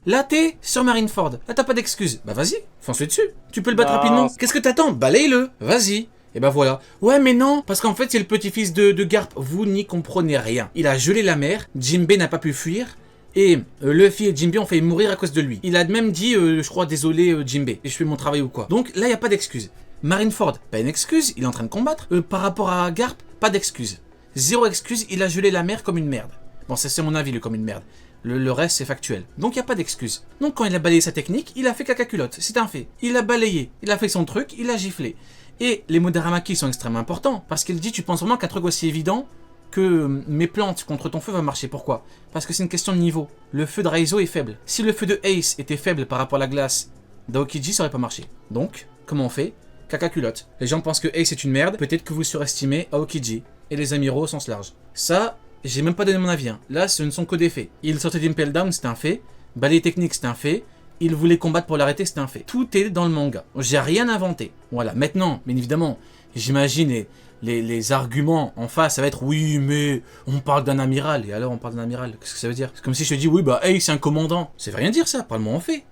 Là, t'es sur Marineford. Là, t'as pas d'excuse. Bah vas-y, fonce-le dessus. Tu peux le battre rapidement. Qu'est-ce que t'attends? Balaye-le. Vas-y. Et bah voilà. Ouais, mais non, parce qu'en fait, c'est le petit-fils de Garp. Vous n'y comprenez rien. Il a gelé la mer. Jinbei n'a pas pu fuir. Et Luffy et Jinbei ont failli mourir à cause de lui. Il a même dit, je crois, désolé Jinbei, et je fais mon travail ou quoi. Donc là, il n'y a pas d'excuse. Marineford, pas une excuse, il est en train de combattre. Par rapport à Garp, pas d'excuse. Zéro excuse, il a gelé la mer comme une merde. Bon, ça c'est mon avis, comme une merde. Le reste, c'est factuel. Donc il n'y a pas d'excuse. Donc quand il a balayé sa technique, il a fait caca culotte. C'est un fait. Il a balayé, il a fait son truc, il a giflé. Et les mots d'Aramaki sont extrêmement importants, parce qu'il dit, tu penses vraiment qu'un truc aussi évident que mes plantes contre ton feu va marcher. Pourquoi? Parce que c'est une question de niveau. Le feu de Raizo est faible. Si le feu de Ace était faible par rapport à la glace d'Aokiji, ça aurait pas marché. Donc, comment on fait? Caca culotte. Les gens pensent que Ace est une merde, peut-être que vous surestimez Aokiji et les amiraux au sens large. Ça, j'ai même pas donné mon avis. Là, ce ne sont que des faits. Il sortait d'Impel Down, c'est un fait. Balayer technique, c'est un fait. Il voulait combattre pour l'arrêter, c'est un fait. Tout est dans le manga. J'ai rien inventé. Voilà. Maintenant, bien évidemment, j'imagine les arguments en face, ça va être oui, mais on parle d'un amiral. Et alors, on parle d'un amiral. Qu'est-ce que ça veut dire? C'est comme si je te dis oui, bah, hey, c'est un commandant. Ça veut rien dire, ça. Parle-moi en fait.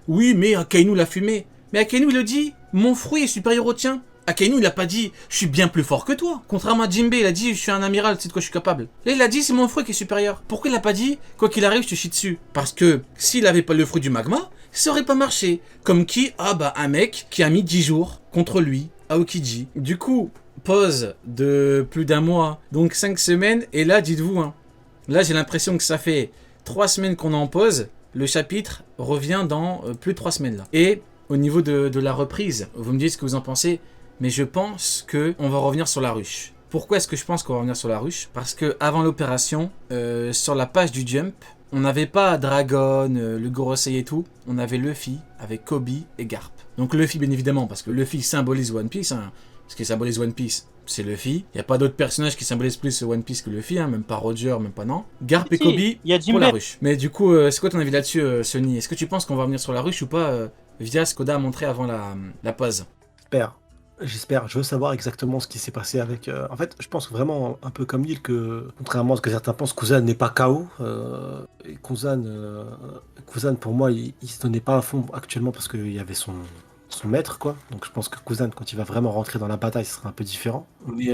Oui, mais Akainu l'a fumé. Mais Akainu, il le dit, mon fruit est supérieur au tien. Akainu, il a pas dit, je suis bien plus fort que toi. Contrairement à Jinbei, il a dit, je suis un amiral, c'est de quoi je suis capable. Là, il a dit, c'est mon fruit qui est supérieur. Pourquoi il a pas dit, quoi qu'il arrive, je te chie dessus? Parce que, s'il avait pas le fruit du magma, ça aurait pas marché. Comme qui? Ah bah, un mec qui a mis 10 jours contre lui, Aokiji. Du coup, pause de plus d'un mois, donc 5 semaines, et là, dites-vous, hein, là, j'ai l'impression que ça fait 3 semaines qu'on est en pause, le chapitre revient dans plus de 3 semaines, là. Et, au niveau de la reprise, vous me dites ce que vous en pensez, mais je pense qu'on va revenir sur la ruche. Pourquoi est-ce que je pense qu'on va revenir sur la ruche? Parce que avant l'opération, sur la page du Jump, on n'avait pas Dragon, le Gorosei et tout, on avait Luffy avec Kobe et Garp. Donc Luffy bien évidemment, parce que Luffy symbolise One Piece, hein. Ce qui symbolise One Piece, c'est Luffy. Il n'y a pas d'autres personnages qui symbolisent plus One Piece que Luffy, hein. Même pas Roger, même pas non. Garp et Kobe pour la ruche. Mais du coup, c'est quoi ton avis là-dessus, Sonny? Est-ce que tu penses qu'on va revenir sur la ruche ou pas, via ce qu'Oda a montré avant la pause? J'espère, je veux savoir exactement ce qui s'est passé avec... En fait, je pense vraiment, un peu comme Neil, que, contrairement à ce que certains pensent, Kuzan n'est pas KO. Et Kuzan, pour moi, il se donnait pas à fond actuellement parce qu'il y avait son maître, quoi. Donc je pense que Kuzan, quand il va vraiment rentrer dans la bataille, ce sera un peu différent. Mais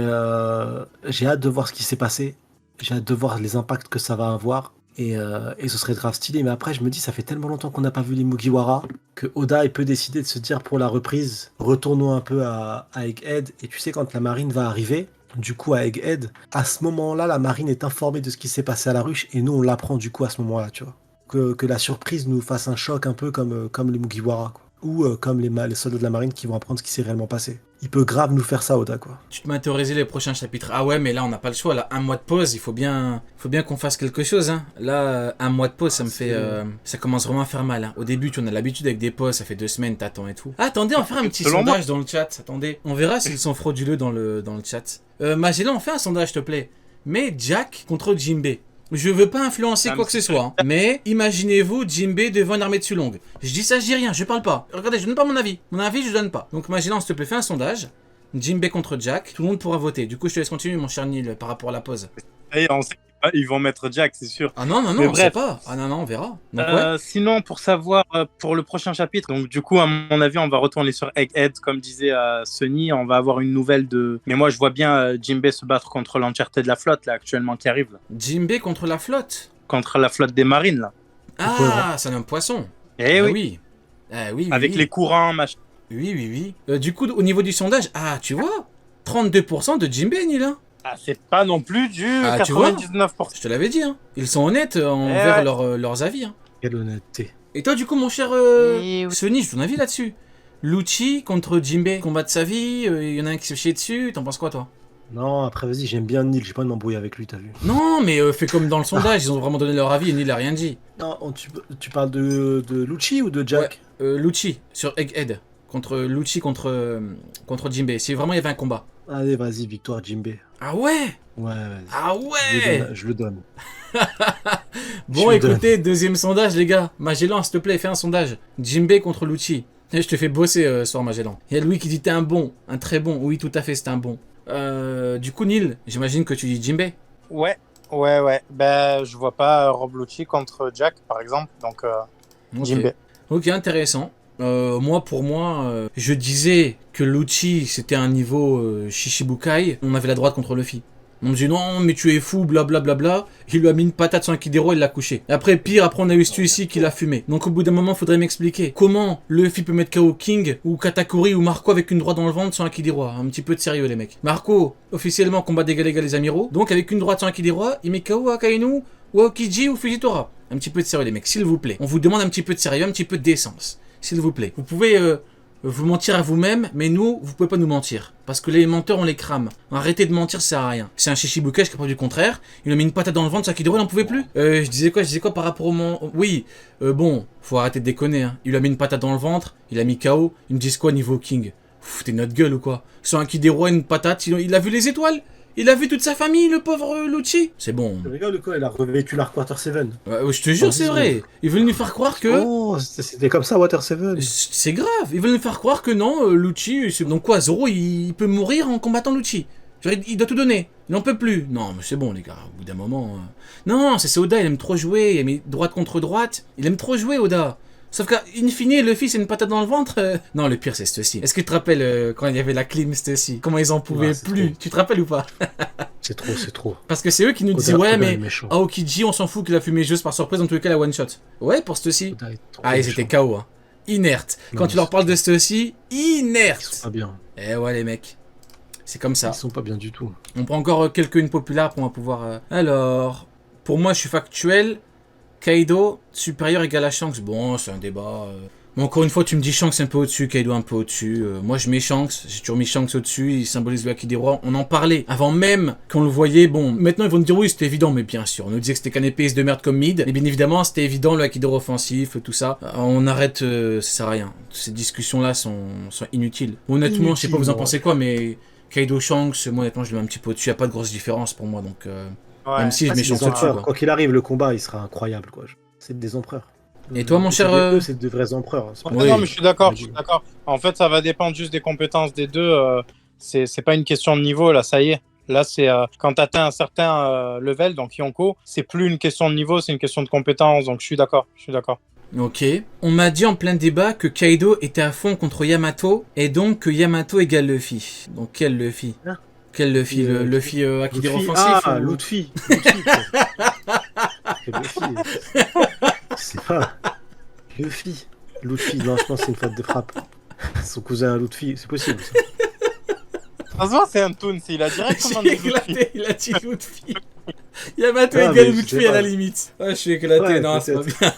j'ai hâte de voir ce qui s'est passé. J'ai hâte de voir les impacts que ça va avoir. Et ce serait grave stylé. Mais après, je me dis, ça fait tellement longtemps qu'on n'a pas vu les Mugiwara que Oda il peut décider de se dire pour la reprise, retournons un peu à Egghead. Et tu sais, quand la marine va arriver, du coup à Egghead, à ce moment-là, la marine est informée de ce qui s'est passé à la ruche. Et nous, on l'apprend du coup à ce moment-là, tu vois. Que la surprise nous fasse un choc un peu comme les Mugiwara, quoi. Ou comme les soldats de la marine qui vont apprendre ce qui s'est réellement passé. Il peut grave nous faire ça, Oda, quoi. Tu te mets à théoriser les prochains chapitres. Ah ouais, mais là, on n'a pas le choix. Là, un mois de pause, il faut bien qu'on fasse quelque chose. Hein. Là, un mois de pause, ça me fait... ça commence vraiment à faire mal. Hein. Au début, tu en as l'habitude avec des pauses, ça fait 2 semaines, t'attends et tout. Ah, attendez, on va faire un petit sondage dans le chat. Attendez, on verra s'ils sont frauduleux dans le chat. Magellan, on fait un sondage, s'il te plaît. Mais Jack contre Jinbei. Je veux pas influencer quoi que ce soit, hein. Mais imaginez-vous Jinbei devant une armée de Sulong. Je dis ça, je dis rien, je parle pas. Regardez, je donne pas mon avis. Mon avis, je donne pas. Donc Magellan, s'il te plaît, fais un sondage. Jinbei contre Jack, tout le monde pourra voter. Du coup, je te laisse continuer, mon cher Neil, par rapport à la pause. Et on sait qu'ils vont mettre Jack, c'est sûr. Ah non, on sait pas. Ah non, on verra. Donc, ouais. Sinon, pour savoir, pour le prochain chapitre, donc du coup, à mon avis, on va retourner sur Egghead, comme disait Sonny, on va avoir une nouvelle de... Mais moi, je vois bien Jinbei se battre contre l'entièreté de la flotte, là, actuellement, qui arrive. Là. Jinbei contre la flotte? Contre la flotte des marines, là. Ah, c'est un poisson. Eh oui. Oui. Avec les courants, machin. Oui. Du coup, au niveau du sondage, tu vois, 32% de Jinbei, Neil, hein. Ah, c'est pas non plus du 99%. Je te l'avais dit, hein. Ils sont honnêtes envers leurs avis. Hein. Quelle honnêteté. Et toi, du coup, mon cher Sonny, j'ai ton avis là-dessus. Lucci contre Jinbei, combat de sa vie, il y en a un qui se fait chier dessus, t'en penses quoi, toi? Non, après, vas-y, j'aime bien Neil, j'ai pas de m'embrouiller avec lui, t'as vu. Non, mais fais comme dans le sondage, ils ont vraiment donné leur avis et Neil a rien dit. Non, tu parles de Lucci ou de Jack? Ouais, Lucci, sur Egghead. Lucci contre Jinbei. Si vraiment il y avait un combat. Allez, vas-y, victoire Jinbei. Ah ouais? Ouais, vas-y. Ah ouais? Je le donne. Bon, écoutez, deuxième sondage, les gars. Magellan, s'il te plaît, fais un sondage. Jinbei contre Lucci. Je te fais bosser ce soir, Magellan. Il y a Louis qui dit t'es un bon, un très bon. Oui, tout à fait, c'est un bon. Du coup, Neil, j'imagine que tu dis Jinbei. Ouais. Ben, je vois pas Rob Lucci contre Jack, par exemple. Donc, Ok. Jinbei. Ok, intéressant. Pour moi, je disais que Lucci c'était un niveau Shishibukai. On avait la droite contre Luffy. On me dit non, mais tu es fou, blablabla. Il lui a mis une patate sur un Kidero et il l'a couché. Après, pire, après on a eu Stussy qui l'a fumé. Donc au bout d'un moment, faudrait m'expliquer comment Luffy peut mettre KO King ou Katakuri ou Marco avec une droite dans le ventre sur un Kidero. Un petit peu de sérieux, les mecs. Marco, officiellement, combat d'égal égal les amiraux. Donc avec une droite sur un Kidero, il met KO Akainu ou Aokiji ou Fujitora. Un petit peu de sérieux, les mecs, s'il vous plaît. On vous demande un petit peu de sérieux, un petit peu de décence. S'il vous plaît. Vous pouvez vous mentir à vous-même, mais nous, vous pouvez pas nous mentir. Parce que les menteurs, on les crame. Arrêtez de mentir, ça sert à rien. C'est un Shishibukai, je pas du contraire. Il lui a mis une patate dans le ventre, ça qui il en pouvait plus. Je disais quoi par rapport au Oui, bon, faut arrêter de déconner. Hein. Il lui a mis une patate dans le ventre, il a mis KO. Ils me disent quoi niveau King? Foutez notre gueule ou quoi? Sur un Kidero, une patate, il a vu les étoiles? Il a vu toute sa famille, le pauvre Lucci. C'est bon. Le gars, il a revêtu l'arc Water 7. Ouais, je te jure, c'est vrai. Ils veulent nous faire croire que... Oh, c'était comme ça, Water 7. C'est grave. Ils veulent nous faire croire que non, Lucci... Donc quoi, Zoro, il peut mourir en combattant Lucci. Genre, il doit tout donner. Il n'en peut plus. Non, mais c'est bon, les gars. Au bout d'un moment... Non, c'est Oda, il aime trop jouer. Il a mis droite contre droite. Il aime trop jouer, Oda. Sauf qu'in fine, Luffy, c'est une patate dans le ventre. Non, le pire, c'est Stussy. Est-ce que tu te rappelles quand il y avait la clim Stussy? Comment ils en pouvaient plus? Tu te rappelles ou pas? C'est trop. Parce que c'est eux qui nous disent, ouais, mais Aokiji, on s'en fout qu'il a fumé juste par surprise, en tout cas, la one shot. Ouais, pour Stussy. Ah, ils étaient KO, hein. Inerte. Quand tu leur parles de Stussy, inerte. Ils sont pas bien. Eh ouais, les mecs. C'est comme ça. Ils sont pas bien du tout. On prend encore quelques unes populaires pour pouvoir... Alors, pour moi, je suis factuel. Kaido, supérieur égal à Shanks. Bon, c'est un débat. Mais encore une fois, tu me dis Shanks un peu au-dessus, Kaido un peu au-dessus. Moi, je mets Shanks. J'ai toujours mis Shanks au-dessus. Il symbolise le Haki des rois. On en parlait avant même qu'on le voyait. Bon, maintenant, ils vont nous dire oui, c'était évident, mais bien sûr. On nous disait que c'était qu'un épéiste de merde comme mid. Et bien évidemment, c'était évident, le Haki des rois offensif, tout ça. On arrête, ça sert à rien. Ces discussions-là sont inutiles. Honnêtement, je sais pas vous en pensez quoi, mais Kaido Shanks, moi, honnêtement, je le mets un petit peu au-dessus. Il n'y a pas de grosse différence pour moi, donc... Ouais. Même si je mets Shanks au-dessus, quoi. Quoi qu'il arrive, le combat, il sera incroyable, quoi. C'est des empereurs. Et toi, mon cher... C'est de vrais empereurs. Ouais, oui. Non, mais je suis d'accord. En fait, ça va dépendre juste des compétences des deux. C'est pas une question de niveau, là, ça y est. Là, c'est quand tu atteins un certain level, donc Yonko, c'est plus une question de niveau, c'est une question de compétence. Donc, je suis d'accord. Ok. On m'a dit en plein débat que Kaido était à fond contre Yamato, et donc que Yamato égale Luffy. Donc, quel Luffy? Quel Luffy? Le Luffy Akidero offensif? Ah, Luffy. C'est pas Luffy. Non, je pense que c'est une faute de frappe. Son cousin Luffy, c'est possible. Franchement, c'est un toon, il a directement dit Luffy. Il a dit Luffy. Yamato égale Luffy à la limite. Ouais, je suis éclaté, ouais, non, c'est pas bien.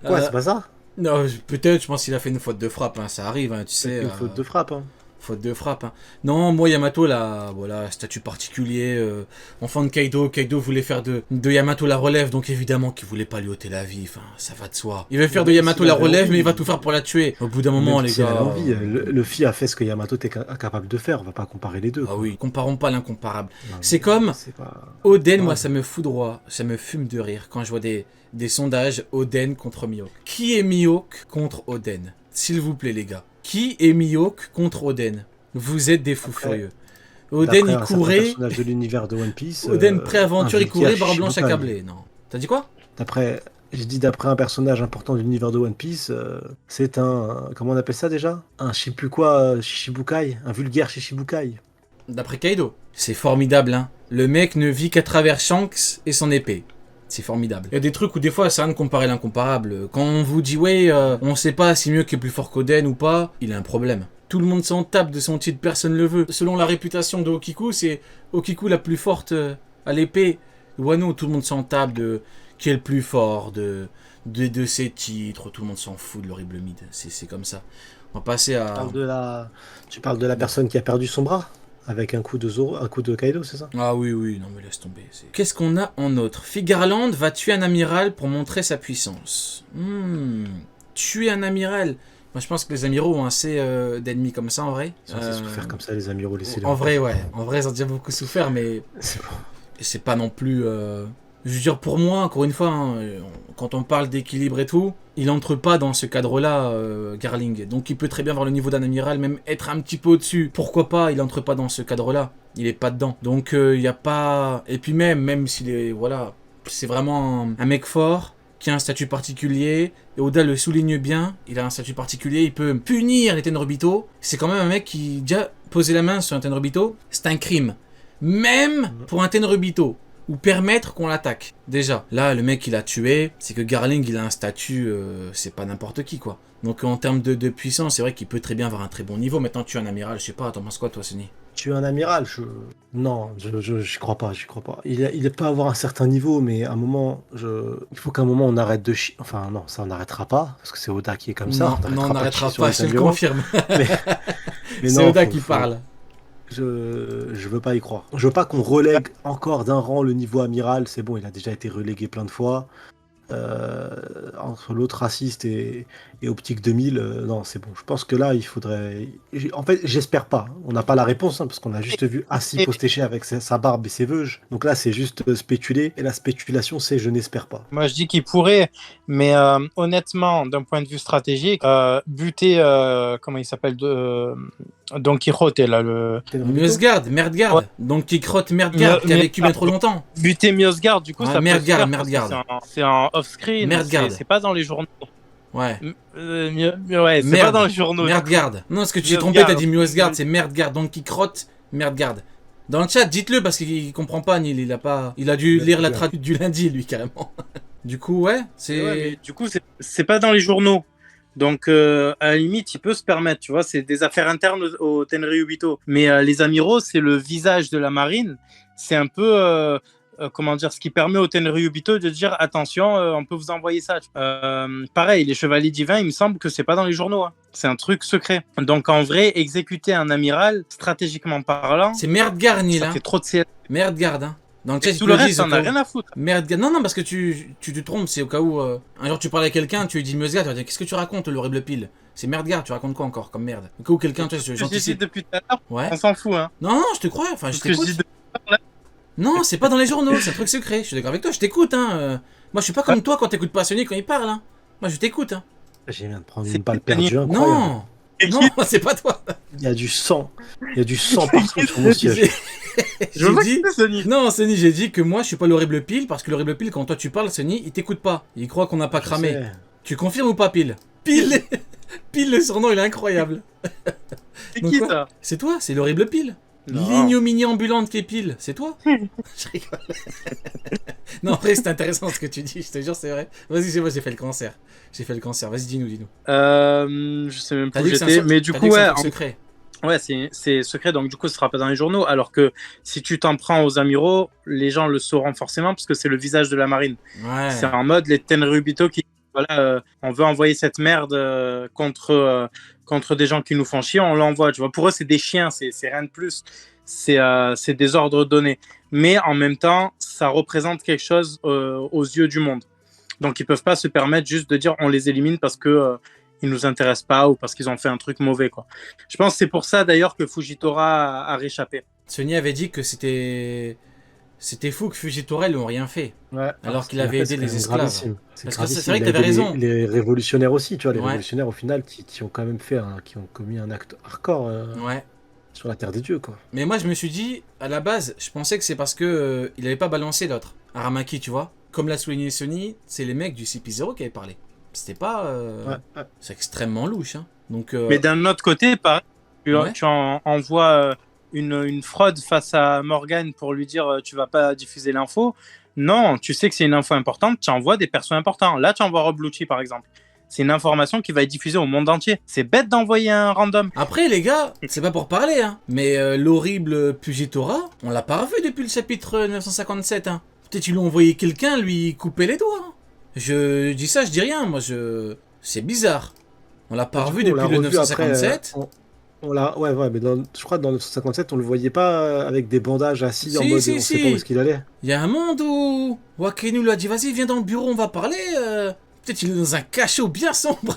Quoi, c'est pas ça? Non, peut-être, je pense qu'il a fait une faute de frappe, hein, ça arrive, hein, tu sais. Une faute de frappe, hein. Faute de frappe. Hein. Non, moi, Yamato, là, voilà, statut particulier. Enfant de Kaido. Kaido voulait faire de Yamato la relève, donc évidemment qu'il voulait pas lui ôter la vie. Enfin, ça va de soi. Il veut faire de Yamato la relève, mais il va tout faire pour la tuer. Au bout d'un moment, les gars. Luffy a fait ce que Yamato était incapable de faire. On va pas comparer les deux. Ah oui, comparons pas l'incomparable. C'est comme Oden, moi, ça me foudroie. Ça me fume de rire quand je vois des sondages Oden contre Mihawk. Qui est Mihawk contre Oden? S'il vous plaît, les gars. Qui est Mihawk contre Oden? Vous êtes des fous furieux. Oden, il courait... personnage de l'univers de One Piece... Oden, pré-aventure, il courait, barre blanche accablée. Non. T'as dit quoi? D'après un personnage important de l'univers de One Piece, c'est un... Comment on appelle ça déjà? Un je sais plus quoi, Shishibukai. Un vulgaire Shishibukai. D'après Kaido. C'est formidable, hein. Le mec ne vit qu'à travers Shanks et son épée. C'est formidable. Il y a des trucs où des fois ça sert à rien de comparer l'incomparable. Quand on vous dit ouais, on sait pas si mieux qui est plus fort qu'Oden ou pas, il a un problème. Tout le monde s'en tape de son titre, personne ne le veut. Selon la réputation de Okiku, c'est Okiku la plus forte à l'épée. Wano, tout le monde s'en tape de qui est le plus fort, de ses titres, tout le monde s'en fout de l'horrible mid. C'est comme ça. On va passer à... Tu parles de la personne qui a perdu son bras? Avec un coup de Zoro, un coup de Kaido, c'est ça? Ah oui, non mais laisse tomber. Qu'est-ce qu'on a en autre? Figarland va tuer un amiral pour montrer sa puissance. Tuer un amiral. Moi je pense que les amiraux ont assez d'ennemis comme ça en vrai. Ils ont assez souffert comme ça, les amiraux, laissez-les. En vrai, ouais. En vrai, ils ont déjà beaucoup souffert, mais... C'est pas non plus... Je veux dire, pour moi, encore une fois, hein, quand on parle d'équilibre et tout, il entre pas dans ce cadre-là, Garling. Donc il peut très bien avoir le niveau d'un amiral, même être un petit peu au-dessus. Pourquoi pas, il entre pas dans ce cadre-là. Il est pas dedans. Donc il y a pas... Et puis même s'il est... Voilà, c'est vraiment un mec fort, qui a un statut particulier, et Oda le souligne bien, il a un statut particulier, il peut punir les Tenryubito. C'est quand même un mec qui déjà poser la main sur un Tenryubito, c'est un crime. Même pour un Tenryubito, ou permettre qu'on l'attaque. Déjà, là, le mec il a tué, c'est que Garling il a un statut, c'est pas n'importe qui quoi. Donc en termes de puissance, c'est vrai qu'il peut très bien avoir un très bon niveau. Maintenant tu es un amiral, je sais pas, t'en penses quoi toi Sonny? Tu es un amiral, non, j'y crois pas, j'y crois pas. Il peut avoir un certain niveau, mais à un moment, il faut qu'à un moment on arrête de chier. Enfin non, ça on n'arrêtera pas, parce que c'est Oda qui est comme ça. Non, on n'arrêtera de chier pas, sur je les te le amiraux. confirme. Mais C'est non, Oda qui parle. Je veux pas y croire. Je veux pas qu'on relègue encore d'un rang le niveau amiral. C'est bon, il a déjà été relégué plein de fois. Entre l'autre raciste et Optique 2000, non, c'est bon. Je pense que là, il faudrait. En fait, j'espère pas. On n'a pas la réponse, hein, parce qu'on a juste vu Assi postécher avec sa barbe et ses veuges. Donc là, c'est juste spéculer. Et la spéculation, c'est je n'espère pas. Moi, je dis qu'il pourrait, mais honnêtement, d'un point de vue stratégique, buter, comment il s'appelle, Don Quijote, là, Miosgard, Merdgard. Ouais. Donc Quichotte Merdgard qui a vécu bien trop longtemps. Buter Miosgard, du coup, Ouais, ça peut se Merdgard, faire Merdgard. parce que c'est un off-screen, Merdgard. c'est pas dans les journaux. Ouais. Ouais, c'est Merde. pas dans les journaux. Merdgard. Non, parce que tu t'es Miosgard. trompé, t'as dit Miosgard, c'est Merdgard. Donc Quichotte Merdgard. Dans le chat, dites-le parce qu'il comprend pas, il a pas. Il a dû lire la traduction du lundi, lui, carrément. Du coup, ouais, c'est. Ouais, mais du coup, c'est pas dans les journaux. Donc, à la limite, il peut se permettre, tu vois, c'est des affaires internes au Tenryubito. Mais les amiraux, c'est le visage de la marine. C'est un peu, comment dire, ce qui permet au Tenryubito de dire attention, on peut vous envoyer ça. Pareil, les chevaliers divins, il me semble que c'est pas dans les journaux. Hein. C'est un truc secret. Donc, en vrai, exécuter un amiral, stratégiquement parlant, C'est Merdgard, Nil. ça Hein. fait trop de CS. Merdgard, hein. Dans le chat, ils Tout te le le reste, disent. ça n'a rien à foutre. Merdgard. Non, parce que tu te trompes, c'est au cas où. Un jour, tu parles à quelqu'un, tu lui dis Miosgard, tu vas dire qu'est-ce que tu racontes, l'horrible pile? C'est Merdgard, tu racontes quoi encore comme merde? Au cas où quelqu'un, tu sais, Ce que j'ai dit j'anticipe. depuis tout à l'heure, Ouais. on s'en fout. Hein. Non, je te crois, enfin, je Ce que je t'écoute. dis depuis Non, c'est pas dans les journaux, c'est un truc secret. Je suis d'accord avec toi, je t'écoute, hein. Moi, je suis pas comme toi quand t'écoutes pas Sony quand il parle, hein. Moi, je t'écoute, hein. J'ai viens de prendre C'est une balle Tiffany. perdue incroyable. Non, non, c'est pas toi. Il y a du sang. Il y a du sang partout sur mon siège. J'ai vois dit. que c'est Sony. Non, Sony, j'ai dit que moi, je suis pas l'horrible pile parce que l'horrible pile, quand toi tu parles, Sony, il t'écoute pas. Il croit qu'on n'a pas Je cramé. sais. Tu confirmes ou pas, pile? Pile, pile, le surnom, il est incroyable. C'est Donc qui quoi ça? C'est toi, c'est l'horrible pile. Non. L'ignominie ambulante qui est pile, c'est toi? Je rigole. Non, après, c'est intéressant ce que tu dis, je te jure, c'est vrai. Vas-y, c'est moi, j'ai fait le cancer. J'ai fait le cancer, vas-y, dis-nous. Je sais même T'as plus dit où que c'est un j'étais, secret. mais du T'as coup, dit que c'est un ouais, truc secret. ouais, c'est secret, donc du coup, ce sera pas dans les journaux. Alors que si tu t'en prends aux amiraux, les gens le sauront forcément parce que c'est le visage de la marine. Ouais. C'est en mode les Tenryubito qui, voilà, on veut envoyer cette merde contre des gens qui nous font chier, on l'envoie. Tu vois, pour eux, c'est des chiens, c'est rien de plus. C'est des ordres donnés. Mais en même temps, ça représente quelque chose aux yeux du monde. Donc, ils peuvent pas se permettre juste de dire on les élimine parce que ils nous intéressent pas ou parce qu'ils ont fait un truc mauvais, quoi. Je pense que c'est pour ça d'ailleurs que Fujitora a réchappé. Sony avait dit que c'était fou que Fujitora, ils l'ont rien fait. Ouais. Alors qu'il Ce avait a fait, aidé c'est les esclaves. gravissime. Parce que gravissime. c'est vrai que Il a t'avais aidé raison. Les révolutionnaires aussi, tu vois, les Ouais. révolutionnaires au final qui ont quand même fait, qui ont commis un acte hardcore Ouais. sur la terre des dieux, quoi. Mais moi, je me suis dit, à la base, je pensais que c'est parce que il avait pas balancé l'autre. Aramaki, tu vois. Comme l'a souligné Sony, c'est les mecs du CP0 qui avaient parlé. C'était pas. Ouais. C'est extrêmement louche, hein. Donc. Mais d'un autre côté, pareil, Ouais. tu envoies une fraude face à Morgan pour lui dire tu vas pas diffuser l'info. Non, tu sais que c'est une info importante, tu envoies des persos importants. Là, tu envoies Rob Lucci, par exemple. C'est une information qui va être diffusée au monde entier. C'est bête d'envoyer un random. Après, les gars, c'est pas pour parler, hein. Mais l'horrible Fujitora, on l'a pas revu depuis le chapitre 957, hein. Peut-être ils lui ont envoyé quelqu'un lui couper les doigts. Hein. Je dis ça, je dis rien. Moi, c'est bizarre. On l'a pas revu Du coup, on depuis l'a le revu 957. Après, on l'a, ouais, mais je crois que dans le 957, on le voyait pas avec des bandages assis Si, en mode si, on si. sait pas où est-ce qu'il allait. Il y a un monde où Wakenu lui a dit vas-y, viens dans le bureau, on va parler. Peut-être il est dans un cachot bien sombre.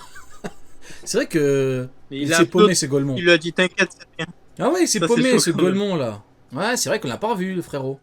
C'est vrai que il s'est paumé ce Golemon. Il lui a dit t'inquiète, c'est rien. Ah ouais, il s'est Ça, c'est paumé chaud, ce quand même. Golemon là. Ouais, c'est vrai qu'on l'a pas revu le frérot.